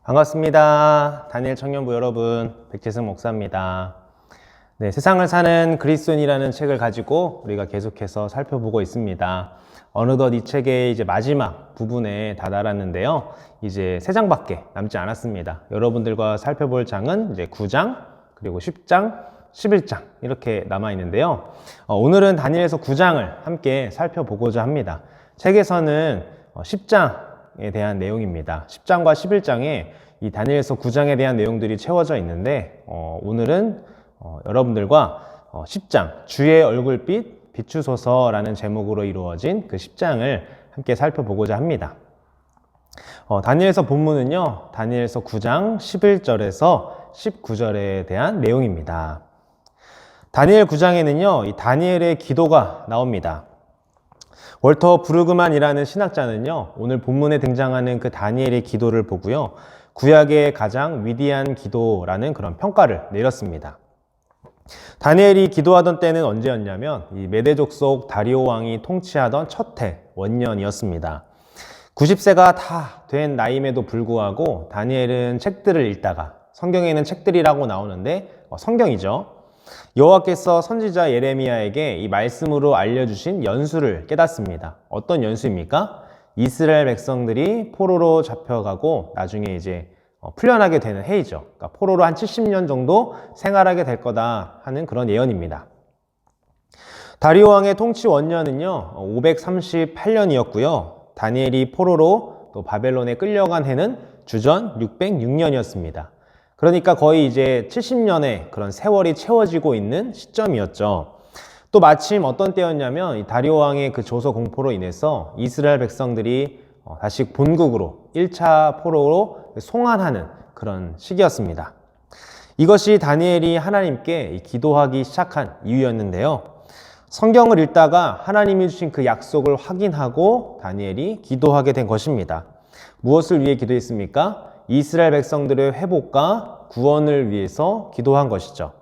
반갑습니다. 다니엘 청년부 여러분, 백재승 목사입니다. 네, 세상을 사는 그리스도인이라는 책을 가지고 우리가 계속해서 살펴보고 있습니다. 어느덧 이 책의 이제 마지막 부분에 다다랐는데요. 이제 3장밖에 남지 않았습니다. 여러분들과 살펴볼 장은 이제 9장, 그리고 10장, 11장 이렇게 남아 있는데요. 오늘은 다니엘서 9장을 함께 살펴보고자 합니다. 책에서는 10장에 대한 내용입니다. 10장과 11장에 이 다니엘서 9장에 대한 내용들이 채워져 있는데 오늘은 여러분들과 10장 주의 얼굴빛 비추소서라는 제목으로 이루어진 그 10장을 함께 살펴보고자 합니다. 다니엘서 본문은요, 다니엘서 9장 11절에서 19절에 대한 내용입니다. 다니엘 9장에는요, 이 다니엘의 기도가 나옵니다. 월터 브루그만이라는 신학자는요, 오늘 본문에 등장하는 그 다니엘의 기도를 보고요, 구약의 가장 위대한 기도라는 그런 평가를 내렸습니다. 다니엘이 기도하던 때는 언제였냐면 이 메대족 속 다리오 왕이 통치하던 첫 해 원년이었습니다. 90세가 다 된 나이임에도 불구하고 다니엘은 책들을 읽다가, 성경에는 책들이라고 나오는데 성경이죠. 여호와께서 선지자 예레미야에게 이 말씀으로 알려주신 연수를 깨닫습니다. 어떤 연수입니까? 이스라엘 백성들이 포로로 잡혀가고 나중에 이제 풀려나게 되는 해이죠. 그러니까 포로로 한 70년 정도 생활하게 될 거다 하는 그런 예언입니다. 다리오 왕의 통치 원년은요 538년이었고요. 다니엘이 포로로 또 바벨론에 끌려간 해는 주전 606년이었습니다. 그러니까 거의 이제 70년의 그런 세월이 채워지고 있는 시점이었죠. 또 마침 어떤 때였냐면 이 다리오 왕의 그 조서 공포로 인해서 이스라엘 백성들이 다시 본국으로 1차 포로로 송환하는 그런 시기였습니다. 이것이 다니엘이 하나님께 기도하기 시작한 이유였는데요. 성경을 읽다가 하나님이 주신 그 약속을 확인하고 다니엘이 기도하게 된 것입니다. 무엇을 위해 기도했습니까? 이스라엘 백성들의 회복과 구원을 위해서 기도한 것이죠.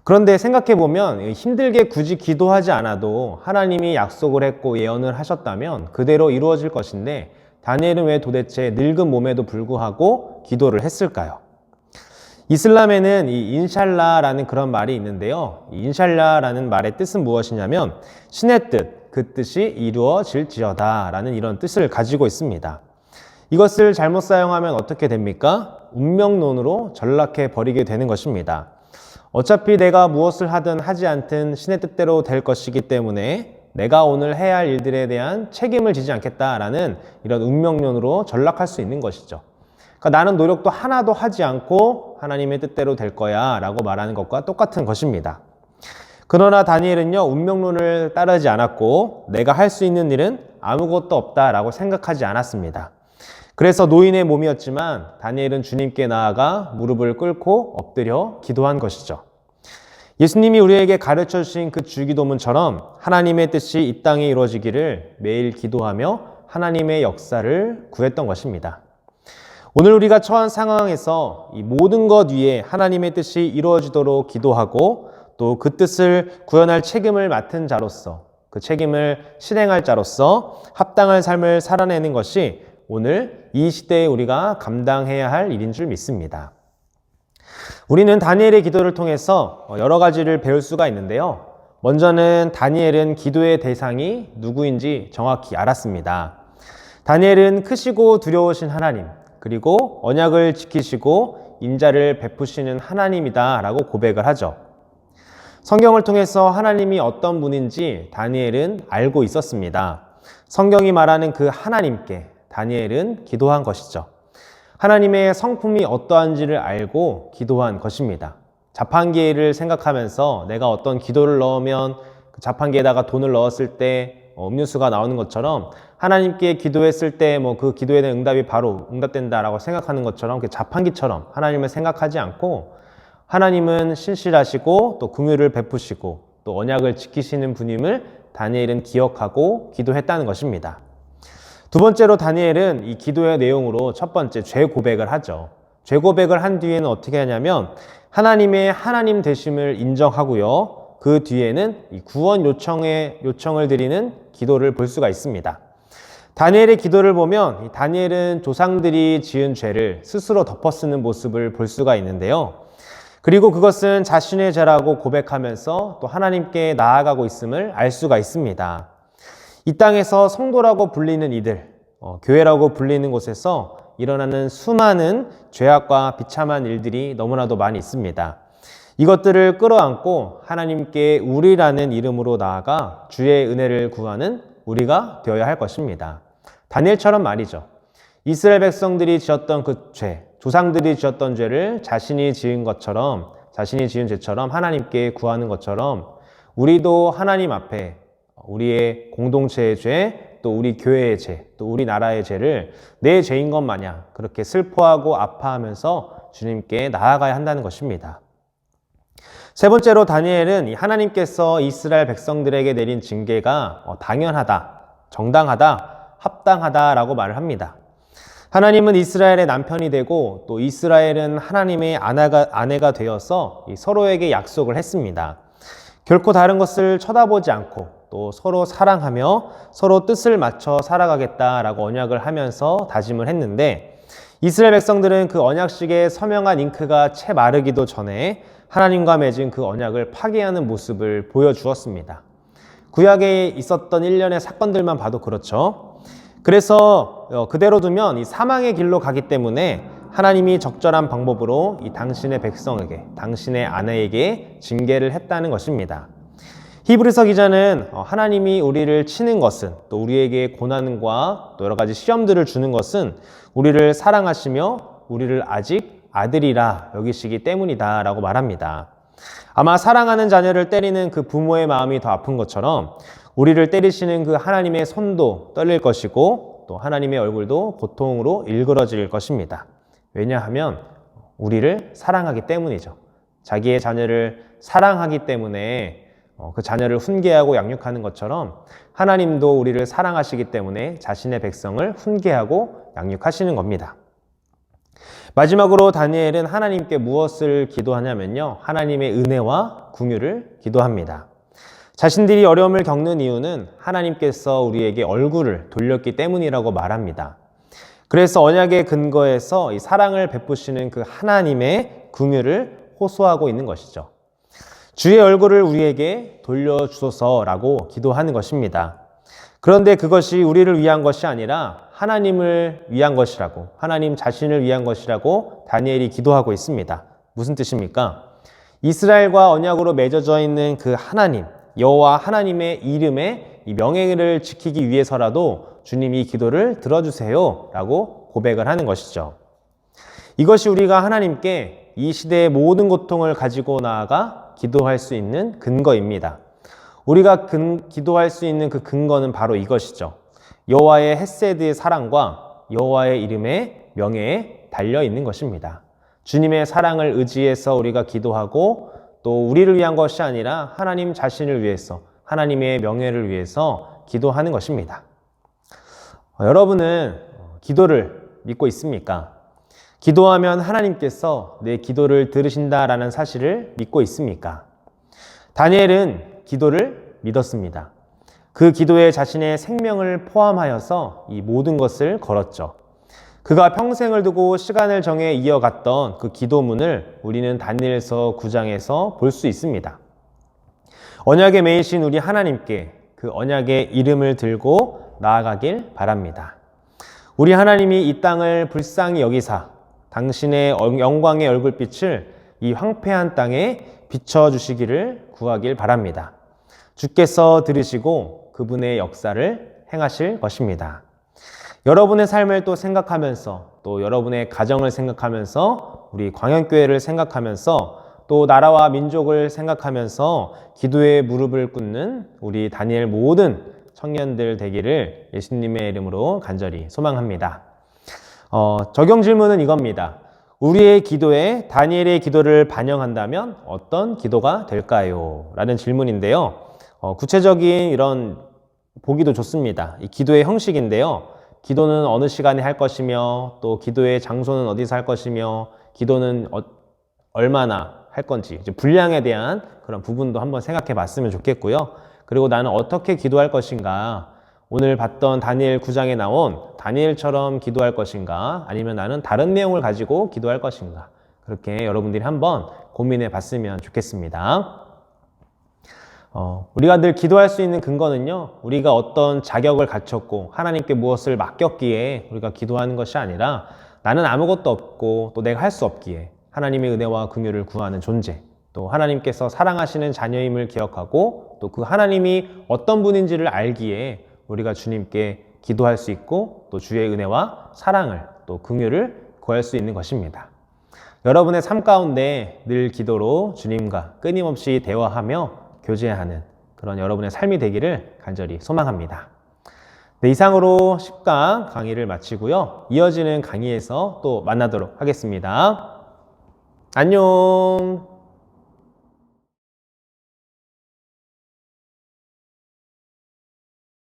그런데 생각해보면 힘들게 굳이 기도하지 않아도 하나님이 약속을 했고 예언을 하셨다면 그대로 이루어질 것인데 다니엘은 왜 도대체 늙은 몸에도 불구하고 기도를 했을까요? 이슬람에는 이 인샬라라는 그런 말이 있는데요. 이 인샬라라는 말의 뜻은 무엇이냐면 신의 뜻, 그 뜻이 이루어질지어다 라는 이런 뜻을 가지고 있습니다. 이것을 잘못 사용하면 어떻게 됩니까? 운명론으로 전락해 버리게 되는 것입니다. 어차피 내가 무엇을 하든 하지 않든 신의 뜻대로 될 것이기 때문에 내가 오늘 해야 할 일들에 대한 책임을 지지 않겠다라는 이런 운명론으로 전락할 수 있는 것이죠. 그러니까 나는 노력도 하나도 하지 않고 하나님의 뜻대로 될 거야 라고 말하는 것과 똑같은 것입니다. 그러나 다니엘은요, 운명론을 따르지 않았고 내가 할 수 있는 일은 아무것도 없다라고 생각하지 않았습니다. 그래서 노인의 몸이었지만 다니엘은 주님께 나아가 무릎을 꿇고 엎드려 기도한 것이죠. 예수님이 우리에게 가르쳐 주신 그 주기도문처럼 하나님의 뜻이 이 땅에 이루어지기를 매일 기도하며 하나님의 역사를 구했던 것입니다. 오늘 우리가 처한 상황에서 이 모든 것 위에 하나님의 뜻이 이루어지도록 기도하고 또 그 뜻을 구현할 책임을 맡은 자로서, 그 책임을 실행할 자로서 합당한 삶을 살아내는 것이 오늘 이 시대에 우리가 감당해야 할 일인 줄 믿습니다. 우리는 다니엘의 기도를 통해서 여러 가지를 배울 수가 있는데요. 먼저는 다니엘은 기도의 대상이 누구인지 정확히 알았습니다. 다니엘은 크시고 두려우신 하나님, 그리고 언약을 지키시고 인자를 베푸시는 하나님이다 라고 고백을 하죠. 성경을 통해서 하나님이 어떤 분인지 다니엘은 알고 있었습니다. 성경이 말하는 그 하나님께 다니엘은 기도한 것이죠. 하나님의 성품이 어떠한지를 알고 기도한 것입니다. 자판기를 생각하면서 내가 어떤 기도를 넣으면 그 자판기에다가 돈을 넣었을 때 음료수가 나오는 것처럼 하나님께 기도했을 때 그 기도에 대한 응답이 바로 응답된다라고 생각하는 것처럼 그 자판기처럼 하나님을 생각하지 않고 하나님은 신실하시고 또 긍휼을 베푸시고 또 언약을 지키시는 분임을 다니엘은 기억하고 기도했다는 것입니다. 두 번째로 다니엘은 이 기도의 내용으로 첫 번째 죄 고백을 하죠. 죄 고백을 한 뒤에는 어떻게 하냐면 하나님의 하나님 되심을 인정하고요. 그 뒤에는 이 구원 요청을 드리는 기도를 볼 수가 있습니다. 다니엘의 기도를 보면 이 다니엘은 조상들이 지은 죄를 스스로 덮어쓰는 모습을 볼 수가 있는데요. 그리고 그것은 자신의 죄라고 고백하면서 또 하나님께 나아가고 있음을 알 수가 있습니다. 이 땅에서 성도라고 불리는 이들, 교회라고 불리는 곳에서 일어나는 수많은 죄악과 비참한 일들이 너무나도 많이 있습니다. 이것들을 끌어안고 하나님께 우리라는 이름으로 나아가 주의 은혜를 구하는 우리가 되어야 할 것입니다. 다니엘처럼 말이죠. 이스라엘 백성들이 지었던 그 죄, 조상들이 지었던 죄를 자신이 지은 죄처럼 하나님께 구하는 것처럼 우리도 하나님 앞에 우리의 공동체의 죄, 또 우리 교회의 죄, 또 우리 나라의 죄를 내 죄인 것 마냥 그렇게 슬퍼하고 아파하면서 주님께 나아가야 한다는 것입니다. 세 번째로 다니엘은 하나님께서 이스라엘 백성들에게 내린 징계가 당연하다, 정당하다, 합당하다라고 말을 합니다. 하나님은 이스라엘의 남편이 되고 또 이스라엘은 하나님의 아내가 되어서 서로에게 약속을 했습니다. 결코 다른 것을 쳐다보지 않고 또 서로 사랑하며 서로 뜻을 맞춰 살아가겠다라고 언약을 하면서 다짐을 했는데 이스라엘 백성들은 그 언약식에 서명한 잉크가 채 마르기도 전에 하나님과 맺은 그 언약을 파괴하는 모습을 보여주었습니다. 구약에 있었던 일련의 사건들만 봐도 그렇죠. 그래서 그대로 두면 이 사망의 길로 가기 때문에 하나님이 적절한 방법으로 이 당신의 백성에게, 당신의 아내에게 징계를 했다는 것입니다. 히브리서 기자는 하나님이 우리를 치는 것은 또 우리에게 고난과 또 여러 가지 시험들을 주는 것은 우리를 사랑하시며 우리를 아직 아들이라 여기시기 때문이다 라고 말합니다. 아마 사랑하는 자녀를 때리는 그 부모의 마음이 더 아픈 것처럼 우리를 때리시는 그 하나님의 손도 떨릴 것이고 또 하나님의 얼굴도 고통으로 일그러질 것입니다. 왜냐하면 우리를 사랑하기 때문이죠. 자기의 자녀를 사랑하기 때문에 그 자녀를 훈계하고 양육하는 것처럼 하나님도 우리를 사랑하시기 때문에 자신의 백성을 훈계하고 양육하시는 겁니다. 마지막으로 다니엘은 하나님께 무엇을 기도하냐면요. 하나님의 은혜와 긍휼을 기도합니다. 자신들이 어려움을 겪는 이유는 하나님께서 우리에게 얼굴을 돌렸기 때문이라고 말합니다. 그래서 언약의 근거에서 이 사랑을 베푸시는 그 하나님의 긍휼을 호소하고 있는 것이죠. 주의 얼굴을 우리에게 돌려주소서라고 기도하는 것입니다. 그런데 그것이 우리를 위한 것이 아니라 하나님을 위한 것이라고, 하나님 자신을 위한 것이라고 다니엘이 기도하고 있습니다. 무슨 뜻입니까? 이스라엘과 언약으로 맺어져 있는 그 하나님, 여호와 하나님의 이름의 이 명예를 지키기 위해서라도 주님 이 기도를 들어주세요 라고 고백을 하는 것이죠. 이것이 우리가 하나님께 이 시대의 모든 고통을 가지고 나아가 기도할 수 있는 근거입니다. 우리가 기도할 수 있는 그 근거는 바로 이것이죠. 여호와의 헤세드의 사랑과 여호와의 이름의 명예에 달려 있는 것입니다. 주님의 사랑을 의지해서 우리가 기도하고 또 우리를 위한 것이 아니라 하나님 자신을 위해서, 하나님의 명예를 위해서 기도하는 것입니다. 여러분은 기도를 믿고 있습니까? 기도하면 하나님께서 내 기도를 들으신다라는 사실을 믿고 있습니까? 다니엘은 기도를 믿었습니다. 그 기도에 자신의 생명을 포함하여서 이 모든 것을 걸었죠. 그가 평생을 두고 시간을 정해 이어갔던 그 기도문을 우리는 다니엘서 9장에서 볼 수 있습니다. 언약에 매이신 우리 하나님께 그 언약의 이름을 들고 나아가길 바랍니다. 우리 하나님이 이 땅을 불쌍히 여기사 당신의 영광의 얼굴빛을 이 황폐한 땅에 비춰주시기를 구하길 바랍니다. 주께서 들으시고 그분의 역사를 행하실 것입니다. 여러분의 삶을 또 생각하면서 또 여러분의 가정을 생각하면서 우리 광연교회를 생각하면서 또 나라와 민족을 생각하면서 기도의 무릎을 꿇는 우리 다니엘 모든 청년들 되기를 예수님의 이름으로 간절히 소망합니다. 적용 질문은 이겁니다. 우리의 기도에 다니엘의 기도를 반영한다면 어떤 기도가 될까요? 라는 질문인데요. 구체적인 이런 보기도 좋습니다. 이 기도의 형식인데요. 기도는 어느 시간에 할 것이며 또 기도의 장소는 어디서 할 것이며 기도는 얼마나 할 건지 이제 분량에 대한 그런 부분도 한번 생각해 봤으면 좋겠고요. 그리고 나는 어떻게 기도할 것인가 오늘 봤던 다니엘 9장에 나온 다니엘처럼 기도할 것인가, 아니면 나는 다른 내용을 가지고 기도할 것인가, 그렇게 여러분들이 한번 고민해 봤으면 좋겠습니다. 우리가 늘 기도할 수 있는 근거는요, 우리가 어떤 자격을 갖췄고 하나님께 무엇을 맡겼기에 우리가 기도하는 것이 아니라, 나는 아무것도 없고 또 내가 할 수 없기에 하나님의 은혜와 긍휼을 구하는 존재, 또 하나님께서 사랑하시는 자녀임을 기억하고 또 그 하나님이 어떤 분인지를 알기에 우리가 주님께 기도할 수 있고 또 주의 은혜와 사랑을 또 긍휼을 구할 수 있는 것입니다. 여러분의 삶 가운데 늘 기도로 주님과 끊임없이 대화하며 교제하는 그런 여러분의 삶이 되기를 간절히 소망합니다. 네, 이상으로 10강 강의를 마치고요. 이어지는 강의에서 또 만나도록 하겠습니다. 안녕!